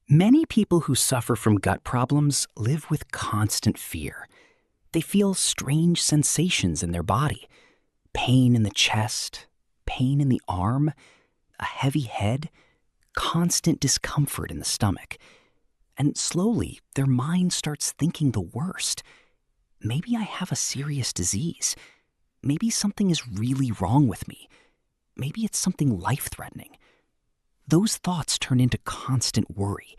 Many people who suffer from gut problems live with constant fear. They feel strange sensations in their body, pain in the chest, pain in the arm, a heavy head, constant discomfort in the stomach. And slowly, their mind starts thinking the worst. Maybe I have a serious disease. Maybe something is really wrong with me. Maybe it's something life-threatening. Those thoughts turn into constant worry,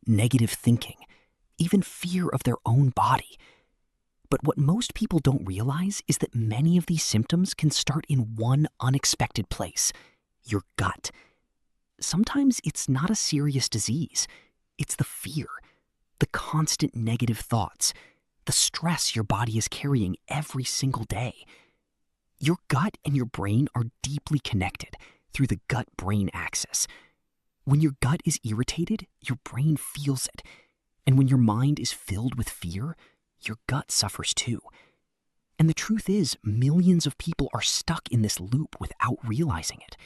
negative thinking, even fear of their own body. But what most people don't realize is that many of these symptoms can start in one unexpected place, your gut. Sometimes it's not a serious disease. It's the fear, the constant negative thoughts, the stress your body is carrying every single day. Your gut and your brain are deeply connected through the gut-brain axis. When your gut is irritated, your brain feels it. And when your mind is filled with fear, your gut suffers too. And the truth is, millions of people are stuck in this loop without realizing it.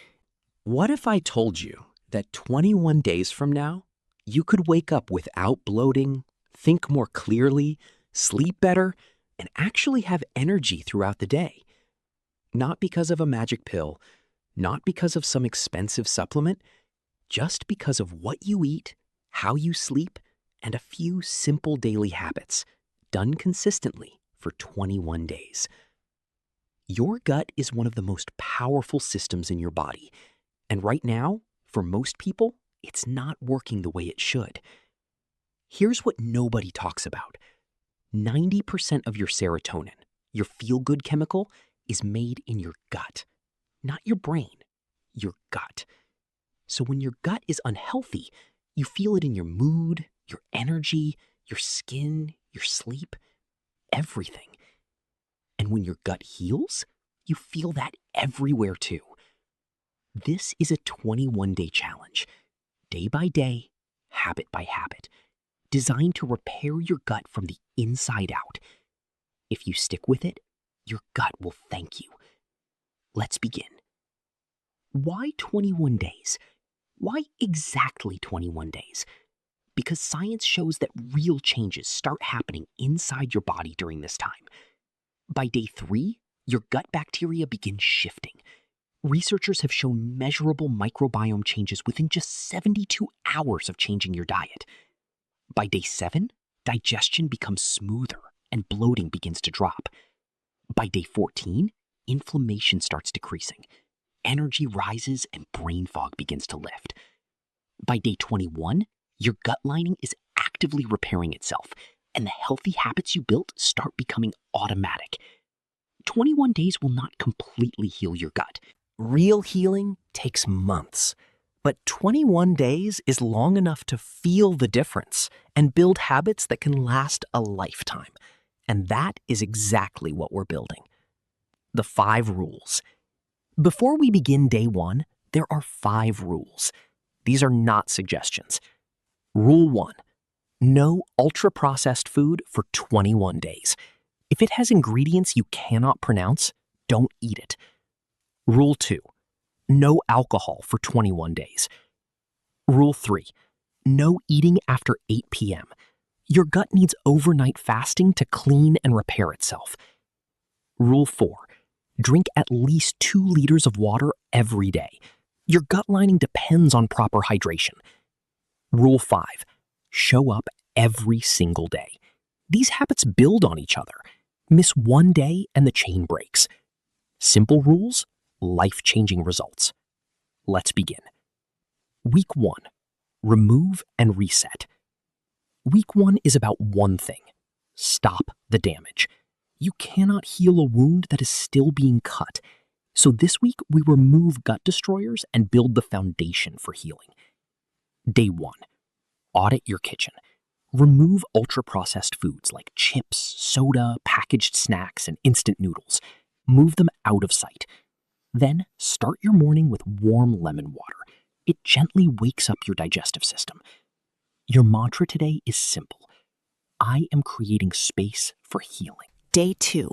What if I told you that 21 days from now, you could wake up without bloating, think more clearly, sleep better, and actually have energy throughout the day? Not because of a magic pill, not because of some expensive supplement, just because of what you eat, how you sleep, and a few simple daily habits done consistently for 21 days. Your gut is one of the most powerful systems in your body, and right now, for most people, it's not working the way it should. Here's what nobody talks about. 90% of your serotonin, your feel-good chemical, is made in your gut, not your brain, your gut. So when your gut is unhealthy, you feel it in your mood, your energy, your skin, your sleep, everything. And when your gut heals, you feel that everywhere too. This is a 21-day challenge, day by day, habit by habit, designed to repair your gut from the inside out. If you stick with it, your gut will thank you. Let's begin. Why 21 days? Why exactly 21 days? Because science shows that real changes start happening inside your body during this time. By day 3, your gut bacteria begin shifting. Researchers have shown measurable microbiome changes within just 72 hours of changing your diet. By day 7, digestion becomes smoother and bloating begins to drop. By day 14, inflammation starts decreasing. Energy rises and brain fog begins to lift. By day 21, your gut lining is actively repairing itself, and the healthy habits you built start becoming automatic. 21 days will not completely heal your gut. Real healing takes months, but 21 days is long enough to feel the difference and build habits that can last a lifetime. And that is exactly what we're building. The 5 rules. Before we begin day 1, there are 5 rules. These are not suggestions. Rule 1, no ultra-processed food for 21 days. If it has ingredients you cannot pronounce, don't eat it. Rule 2, no alcohol for 21 days. Rule 3, no eating after 8 p.m. Your gut needs overnight fasting to clean and repair itself. Rule 4, drink at least 2 liters of water every day. Your gut lining depends on proper hydration. Rule 5, show up every single day. These habits build on each other. Miss one day and the chain breaks. Simple rules, life-changing results. Let's begin. Week 1, remove and reset. Week 1 is about one thing: stop the damage. You cannot heal a wound that is still being cut. So this week, we remove gut destroyers and build the foundation for healing. Day 1, audit your kitchen. Remove ultra-processed foods like chips, soda, packaged snacks, and instant noodles. Move them out of sight. Then start your morning with warm lemon water. It gently wakes up your digestive system. Your mantra today is simple: I am creating space for healing. Day 2,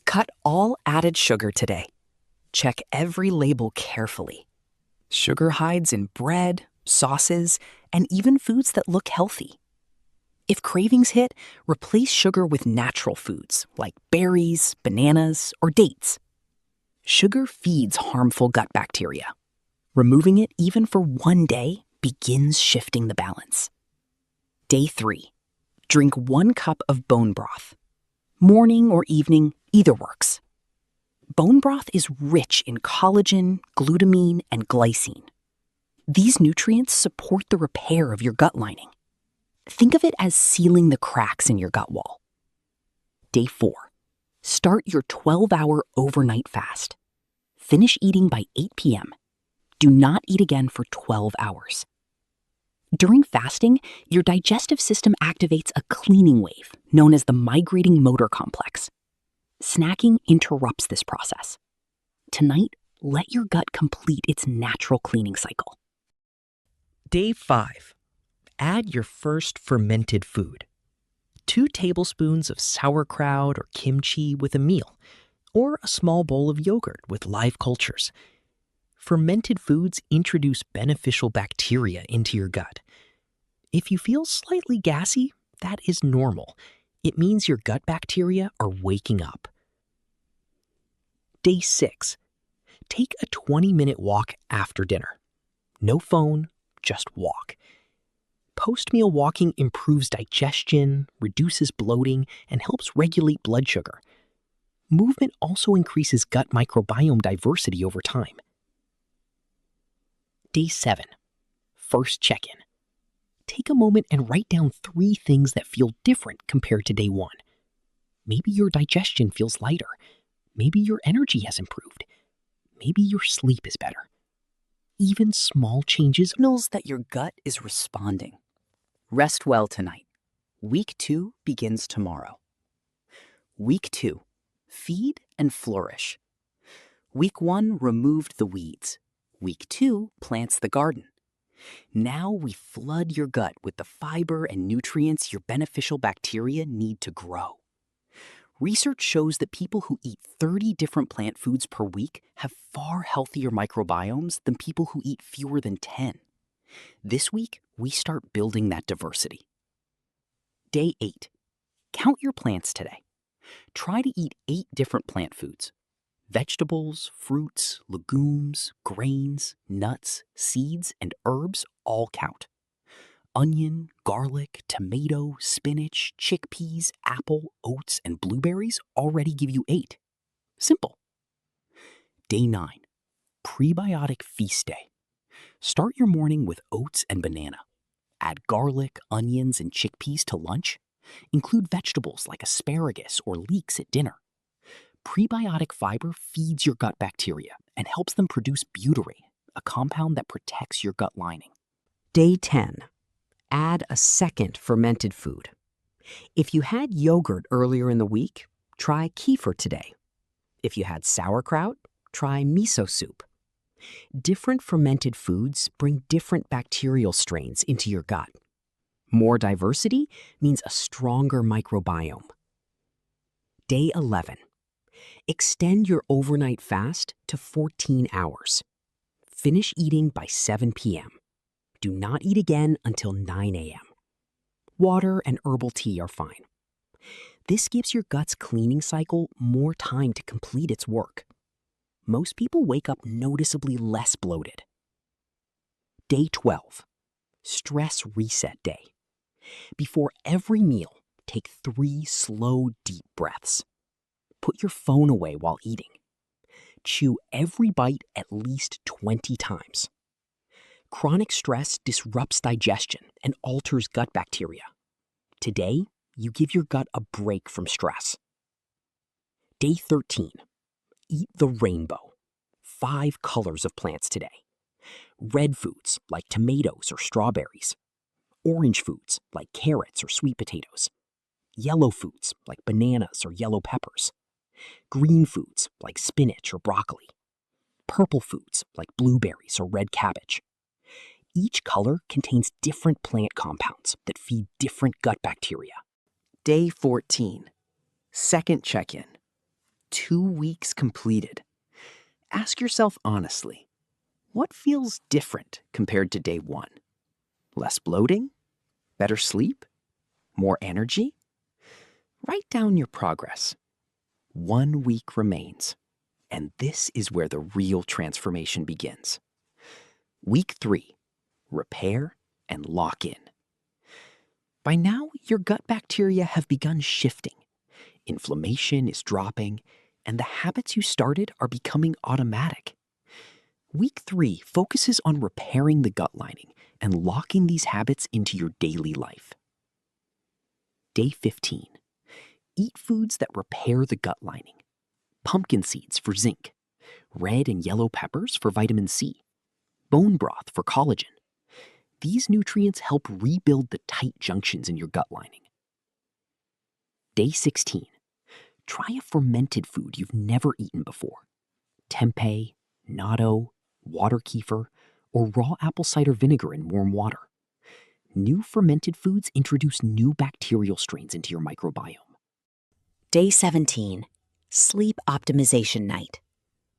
cut all added sugar today. Check every label carefully. Sugar hides in bread, sauces, and even foods that look healthy. If cravings hit, replace sugar with natural foods like berries, bananas, or dates. Sugar feeds harmful gut bacteria. Removing it even for one day begins shifting the balance. Day 3. Drink 1 cup of bone broth. Morning or evening, either works. Bone broth is rich in collagen, glutamine, and glycine. These nutrients support the repair of your gut lining. Think of it as sealing the cracks in your gut wall. Day 4. Start your 12-hour overnight fast. Finish eating by 8 p.m. Do not eat again for 12 hours. During fasting, your digestive system activates a cleaning wave known as the migrating motor complex. Snacking interrupts this process. Tonight, let your gut complete its natural cleaning cycle. Day 5. Add your first fermented food. 2 tablespoons of sauerkraut or kimchi with a meal, or a small bowl of yogurt with live cultures. Fermented foods introduce beneficial bacteria into your gut. If you feel slightly gassy, that is normal. It means your gut bacteria are waking up. Day 6. Take a 20-minute walk after dinner. No phone, just walk. Post-meal walking improves digestion, reduces bloating, and helps regulate blood sugar. Movement also increases gut microbiome diversity over time. Day 7. First check-in. Take a moment and write down 3 things that feel different compared to day 1. Maybe your digestion feels lighter. Maybe your energy has improved. Maybe your sleep is better. Even small changes Signals that your gut is responding. Rest well tonight. Week 2 begins tomorrow. Week 2. Feed and flourish. Week 1 removed the weeds. Week 2 plants the garden. Now we flood your gut with the fiber and nutrients your beneficial bacteria need to grow. Research shows that people who eat 30 different plant foods per week have far healthier microbiomes than people who eat fewer than 10. This week, we start building that diversity. Day 8. Count your plants today. Try to eat 8 different plant foods. Vegetables, fruits, legumes, grains, nuts, seeds, and herbs all count. Onion, garlic, tomato, spinach, chickpeas, apple, oats, and blueberries already give you 8. Simple. Day 9. Prebiotic feast day. Start your morning with oats and banana. Add garlic, onions, and chickpeas to lunch. Include vegetables like asparagus or leeks at dinner. Prebiotic fiber feeds your gut bacteria and helps them produce butyrate, a compound that protects your gut lining. Day 10. Add a second fermented food. If you had yogurt earlier in the week, try kefir today. If you had sauerkraut, try miso soup. Different fermented foods bring different bacterial strains into your gut. More diversity means a stronger microbiome. Day 11. Extend your overnight fast to 14 hours. Finish eating by 7 p.m. Do not eat again until 9 a.m. Water and herbal tea are fine. This gives your gut's cleaning cycle more time to complete its work. Most people wake up noticeably less bloated. Day 12. Stress reset day. Before every meal, take 3 slow, deep breaths. Put your phone away while eating. Chew every bite at least 20 times. Chronic stress disrupts digestion and alters gut bacteria. Today, you give your gut a break from stress. Day 13. Eat the rainbow. 5 colors of plants today. Red foods like tomatoes or strawberries. Orange foods like carrots or sweet potatoes. Yellow foods like bananas or yellow peppers. Green foods like spinach or broccoli. Purple foods like blueberries or red cabbage. Each color contains different plant compounds that feed different gut bacteria. Day 14. Second check-in. 2 weeks completed. Ask yourself honestly, What feels different compared to day 1? Less bloating? Better sleep? More energy? Write down your progress. 1 week remains, and this is where the real transformation begins. Week 3, repair and lock in. By now, your gut bacteria have begun shifting. Inflammation is dropping, and the habits you started are becoming automatic. Week 3 focuses on repairing the gut lining and locking these habits into your daily life. Day 15. Eat foods that repair the gut lining. Pumpkin seeds for zinc, red and yellow peppers for vitamin C, bone broth for collagen. These nutrients help rebuild the tight junctions in your gut lining. Day 16. Try a fermented food you've never eaten before. Tempeh, natto, water kefir, or raw apple cider vinegar in warm water. New fermented foods introduce new bacterial strains into your microbiome. Day 17. Sleep optimization night.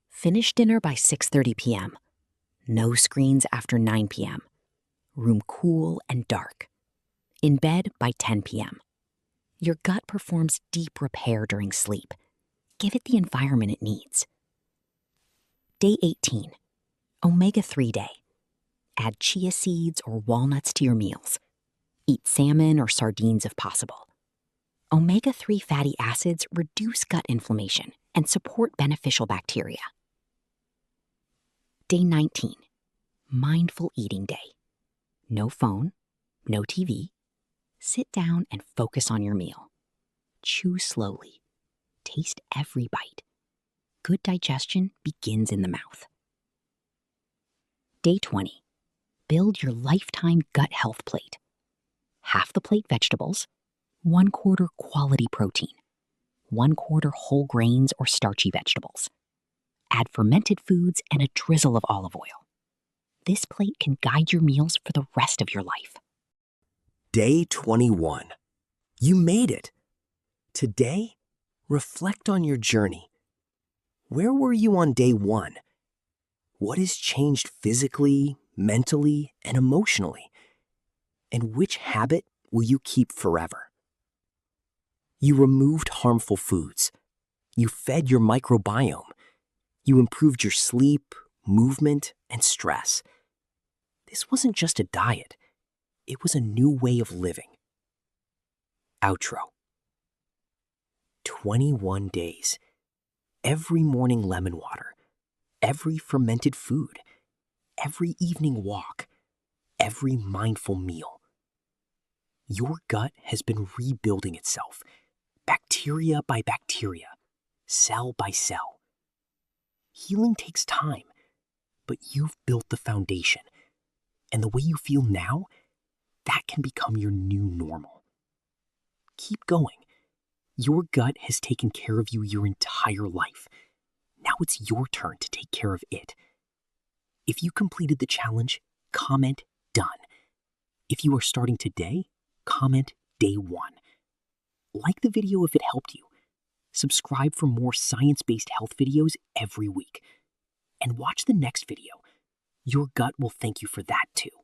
Finish dinner by 6:30 p.m. No screens after 9 p.m. Room cool and dark. In bed by 10 p.m. Your gut performs deep repair during sleep. Give it the environment it needs. Day 18. Omega-3 day. Add chia seeds or walnuts to your meals. Eat salmon or sardines if possible. Omega-3 fatty acids reduce gut inflammation and support beneficial bacteria. Day 19. Mindful eating day. No phone, no TV. Sit down and focus on your meal. Chew slowly. Taste every bite. Good digestion begins in the mouth. Day 20. Build your lifetime gut health plate. Half the plate vegetables, 1/4 quality protein, 1/4 whole grains or starchy vegetables. Add fermented foods and a drizzle of olive oil. This plate can guide your meals for the rest of your life. Day 21. You made it. Today, reflect on your journey. Where were you on day 1? What has changed physically, mentally, and emotionally? And which habit will you keep forever? You removed harmful foods. You fed your microbiome. You improved your sleep, movement, and stress. This wasn't just a diet. It was a new way of living. Outro. 21 days. Every morning lemon water. Every fermented food. Every evening walk. Every mindful meal. Your gut has been rebuilding itself, bacteria by bacteria, cell by cell. Healing takes time, but you've built the foundation, and the way you feel now, that can become your new normal. Keep going. Your gut has taken care of you your entire life. Now it's your turn to take care of it. If you completed the challenge, comment done. If you are starting today, comment day 1. Like the video if it helped you. Subscribe for more science-based health videos every week. And watch the next video. Your gut will thank you for that too.